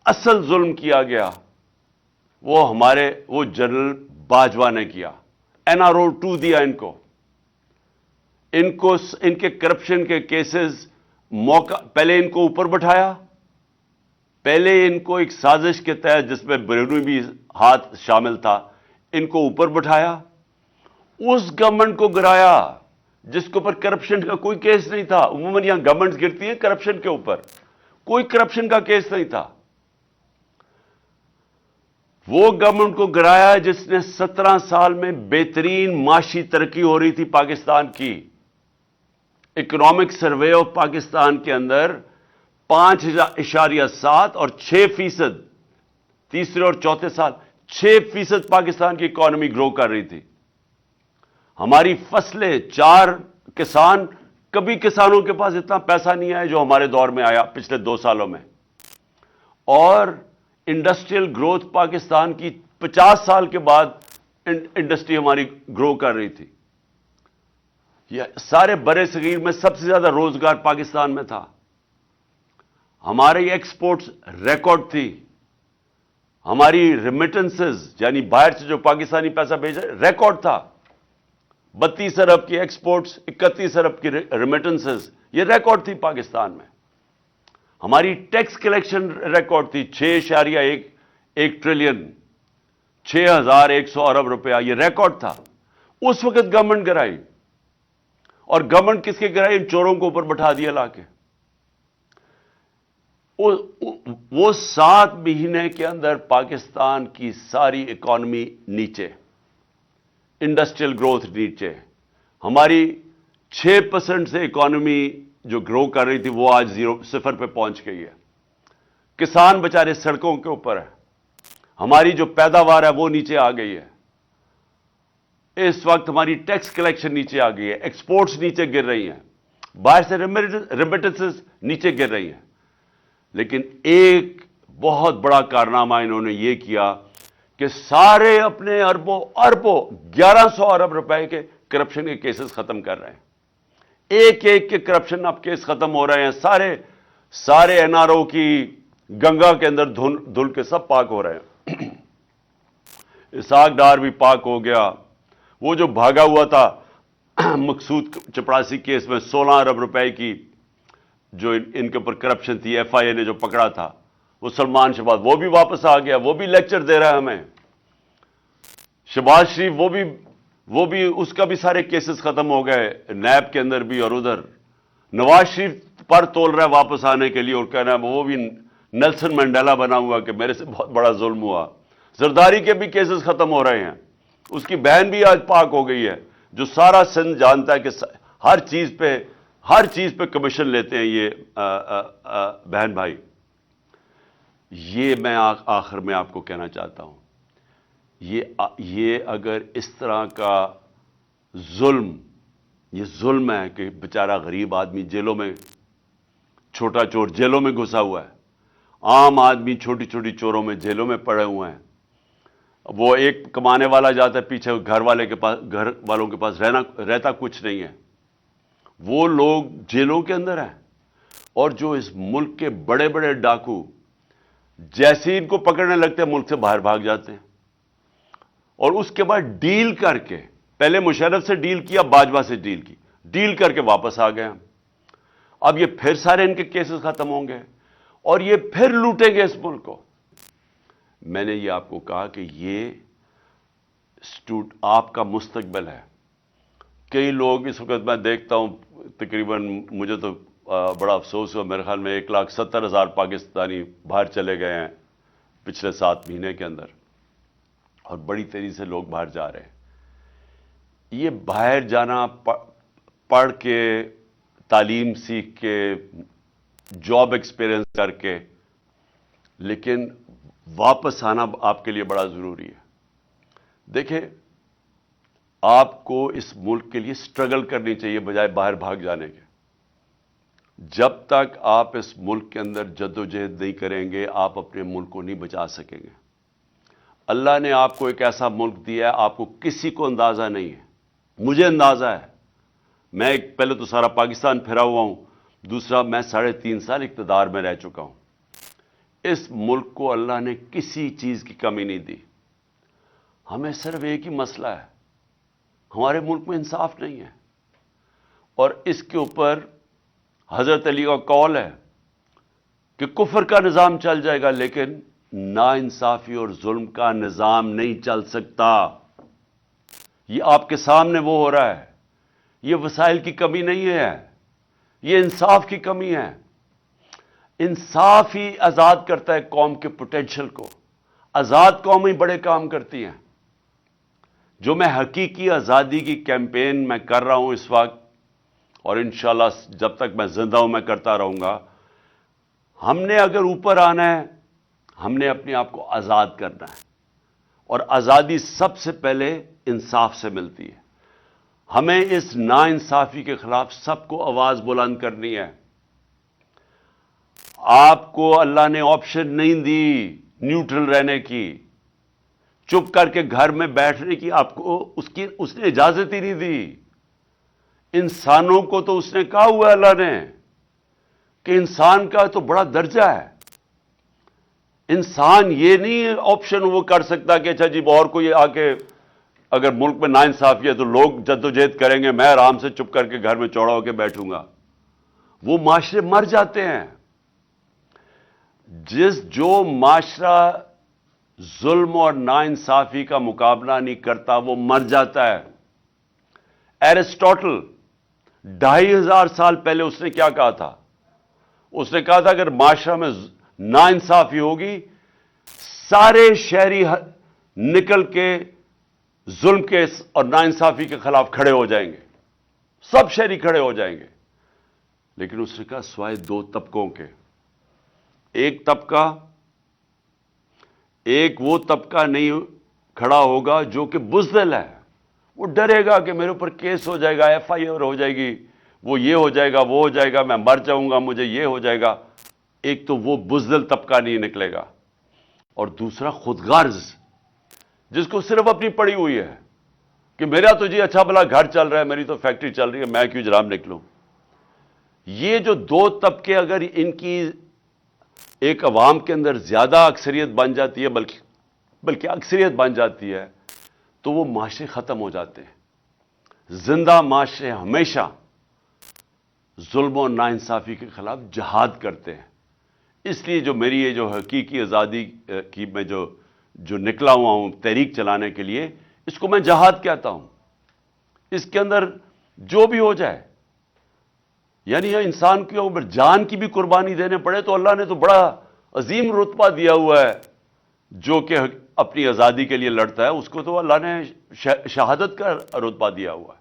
اصل ظلم کیا گیا وہ جنرل باجوہ نے کیا. NRO 2 دیا ان کو ان کے کرپشن کے کیسز پہلے ان کو اوپر بٹھایا, پہلے ان کو ایک سازش کے تحت جس میں بیرونی بھی ہاتھ شامل تھا, ان کو اوپر بٹھایا, اس گورنمنٹ کو گرایا جس کے اوپر کرپشن کا کوئی کیس نہیں تھا. عموماً یہاں گورنمنٹ گرتی ہیں کرپشن کے اوپر, کوئی کرپشن کا کیس نہیں تھا. وہ گورنمنٹ کو گرایا جس نے 17 سال میں بہترین معاشی ترقی ہو رہی تھی پاکستان کی. اکنامک سروے آف پاکستان کے اندر 5.7 اور 6%, تیسرے اور چوتھے سال 6% پاکستان کی اکانومی گرو کر رہی تھی. ہماری فصلیں 4 کسان, کبھی کسانوں کے پاس اتنا پیسہ نہیں آیا جو ہمارے دور میں آیا پچھلے 2 سالوں میں. اور انڈسٹریل گروتھ پاکستان کی 50 سال کے بعد انڈسٹری ہماری گرو کر رہی تھی. یہ سارے برے صغیر میں سب سے زیادہ روزگار پاکستان میں تھا. ہماری ایکسپورٹس ریکارڈ تھی. ہماری ریمیٹنسز یعنی باہر سے جو پاکستانی پیسہ بھیج رہے ریکارڈ تھا. 32 ارب کی ایکسپورٹس, 31 ارب کی ریمیٹنسز, یہ ریکارڈ تھی پاکستان میں. ہماری ٹیکس کلیکشن ریکارڈ تھی 6.1 ٹریلین, 6100 ارب روپیہ, یہ ریکارڈ تھا. اس وقت گورنمنٹ گرائی, اور گورنمنٹ کس کے گرائی؟ ان چوروں کو اوپر بٹھا دیا لا کے. وہ 7 مہینے کے اندر پاکستان کی ساری اکانومی نیچے, انڈسٹریل گروتھ نیچے. ہماری 6% سے اکانومی جو گرو کر رہی تھی وہ آج 0 پہ پہنچ گئی ہے. کسان بچارے سڑکوں کے اوپر ہے. ہماری جو پیداوار ہے وہ نیچے آ گئی ہے. اس وقت ہماری ٹیکس کلیکشن نیچے آ گئی ہے, ایکسپورٹس نیچے گر رہی ہیں, باہر سے ریمیٹنسز نیچے گر رہی ہیں. لیکن ایک بہت بڑا کارنامہ انہوں نے یہ کیا کہ سارے اپنے اربوں 1100 ارب روپے کے کرپشن کے کیسز ختم کر رہے ہیں. ایک کے کرپشن اب کیس ختم ہو رہے ہیں. سارے NRO کی گنگا کے اندر دھل کے سب پاک ہو رہے ہیں. اسحاق ڈار بھی پاک ہو گیا. وہ جو بھاگا ہوا تھا مقصود چپڑاسی کیس میں 16 ارب روپے کی جو ان کے اوپر کرپشن تھی, FIA نے جو پکڑا تھا, وہ سلمان شہباز, وہ بھی واپس آ گیا. وہ بھی لیکچر دے رہا ہے ہمیں. شہباز شریف وہ بھی اس کا بھی سارے کیسز ختم ہو گئے, نیب کے اندر بھی اور ادھر. نواز شریف پر تول رہا ہے واپس آنے کے لیے اور کہہ رہا ہے وہ بھی نیلسن منڈیلا بنا ہوا کہ میرے سے بہت بڑا ظلم ہوا. زرداری کے بھی کیسز ختم ہو رہے ہیں. اس کی بہن بھی آج پاک ہو گئی ہے, جو سارا سندھ جانتا ہے کہ ہر چیز پہ کمیشن لیتے ہیں یہ بہن بھائی. یہ میں آخر میں آپ کو کہنا چاہتا ہوں, یہ اگر اس طرح کا یہ ظلم ہے کہ بیچارہ غریب آدمی جیلوں میں, چھوٹا چور جیلوں میں گھسا ہوا ہے, عام آدمی چھوٹی چھوٹی چوروں میں جیلوں میں پڑے ہوئے ہیں. وہ ایک کمانے والا جاتا ہے پیچھے, گھر والوں کے پاس رہتا کچھ نہیں ہے. وہ لوگ جیلوں کے اندر ہیں. اور جو اس ملک کے بڑے بڑے ڈاکو جیسے ہی ان کو پکڑنے لگتے ہیں ملک سے باہر بھاگ جاتے ہیں. اور اس کے بعد ڈیل کر کے, پہلے مشرف سے ڈیل کیا, باجوہ سے ڈیل کر کے واپس آ گئے. اب یہ پھر سارے ان کے کیسز ختم ہوں گے اور یہ پھر لوٹیں گے اس ملک کو. میں نے یہ آپ کو کہا کہ یہ آپ کا مستقبل ہے. کئی لوگ اس وقت میں دیکھتا ہوں, تقریباً مجھے تو بڑا افسوس ہوا, میرے خیال میں 1,70,000 پاکستانی باہر چلے گئے ہیں پچھلے 7 مہینے کے اندر, اور بڑی تیزی سے لوگ باہر جا رہے ہیں. یہ باہر جانا, پڑھ کے, تعلیم سیکھ کے, جاب ایکسپیرئنس کر کے, لیکن واپس آنا آپ کے لیے بڑا ضروری ہے. دیکھیں, آپ کو اس ملک کے لیے سٹرگل کرنی چاہیے بجائے باہر بھاگ جانے کے. جب تک آپ اس ملک کے اندر جدوجہد نہیں کریں گے آپ اپنے ملک کو نہیں بچا سکیں گے. اللہ نے آپ کو ایک ایسا ملک دیا ہے, آپ کو کسی کو اندازہ نہیں ہے. مجھے اندازہ ہے. میں پہلے تو سارا پاکستان پھرا ہوا ہوں, دوسرا میں 3.5 سال اقتدار میں رہ چکا ہوں. اس ملک کو اللہ نے کسی چیز کی کمی نہیں دی. ہمیں صرف ایک ہی مسئلہ ہے، ہمارے ملک میں انصاف نہیں ہے. اور اس کے اوپر حضرت علی کا قول ہے کہ کفر کا نظام چل جائے گا لیکن ناانصافی اور ظلم کا نظام نہیں چل سکتا. یہ آپ کے سامنے وہ ہو رہا ہے. یہ وسائل کی کمی نہیں ہے، یہ انصاف کی کمی ہے. انصاف ہی آزاد کرتا ہے قوم کے پوٹینشل کو. آزاد قوم ہی بڑے کام کرتی ہیں. جو میں حقیقی آزادی کی کیمپین میں کر رہا ہوں اس وقت، اور انشاءاللہ جب تک میں زندہ ہوں میں کرتا رہوں گا. ہم نے اگر اوپر آنا ہے، ہم نے اپنے آپ کو آزاد کرنا ہے. اور آزادی سب سے پہلے انصاف سے ملتی ہے. ہمیں اس ناانصافی کے خلاف سب کو آواز بلند کرنی ہے. آپ کو اللہ نے آپشن نہیں دی نیوٹرل رہنے کی، چپ کر کے گھر میں بیٹھنے کی. آپ کو اس نے اجازت ہی نہیں دی. انسانوں کو تو اس نے کہا ہوا اللہ نے کہ انسان کا تو بڑا درجہ ہے. انسان یہ نہیں آپشن وہ کر سکتا کہ اچھا جی اور کوئی آ کے اگر ملک میں ناانصافی ہے تو لوگ جدوجہد کریں گے، میں آرام سے چپ کر کے گھر میں چوڑا ہو کے بیٹھوں گا. وہ معاشرے مر جاتے ہیں. جو معاشرہ ظلم اور ناانصافی کا مقابلہ نہیں کرتا وہ مر جاتا ہے. ایرسٹوٹل 2500 سال پہلے اس نے کیا کہا تھا؟ اس نے کہا تھا اگر معاشرہ میں ناانصافی ہوگی سارے شہری نکل کے ظلم کے اور ناانصافی کے خلاف کھڑے ہو جائیں گے. سب شہری کھڑے ہو جائیں گے. لیکن اس نے کہا سوائے دو طبقوں کے. ایک وہ طبقہ نہیں کھڑا ہوگا جو کہ بزدل ہے. وہ ڈرے گا کہ میرے اوپر کیس ہو جائے گا، ایف آئی آر ہو جائے گی، وہ یہ ہو جائے گا، وہ ہو جائے گا، میں مر جاؤں گا، مجھے یہ ہو جائے گا. ایک تو وہ بزدل طبقہ نہیں نکلے گا. اور دوسرا خود غرض، جس کو صرف اپنی پڑی ہوئی ہے کہ میرا تو جی اچھا بھلا گھر چل رہا ہے، میری تو فیکٹری چل رہی ہے، میں کیوں جرام نکلوں. یہ جو دو طبقے اگر ان کی ایک عوام کے اندر زیادہ اکثریت بن جاتی ہے، بلکہ اکثریت بن جاتی ہے، تو وہ معاشرے ختم ہو جاتے ہیں. زندہ معاشرے ہمیشہ ظلم و ناانصافی کے خلاف جہاد کرتے ہیں. اس لیے جو میری یہ جو حقیقی آزادی کی میں جو نکلا ہوا ہوں تحریک چلانے کے لیے، اس کو میں جہاد کہتا ہوں. اس کے اندر جو بھی ہو جائے، یعنی انسان کے اوپر جان کی بھی قربانی دینے پڑے تو اللہ نے تو بڑا عظیم رتبہ دیا ہوا ہے. جو کہ اپنی آزادی کے لیے لڑتا ہے اس کو تو اللہ نے شہادت کا رتبہ دیا ہوا ہے.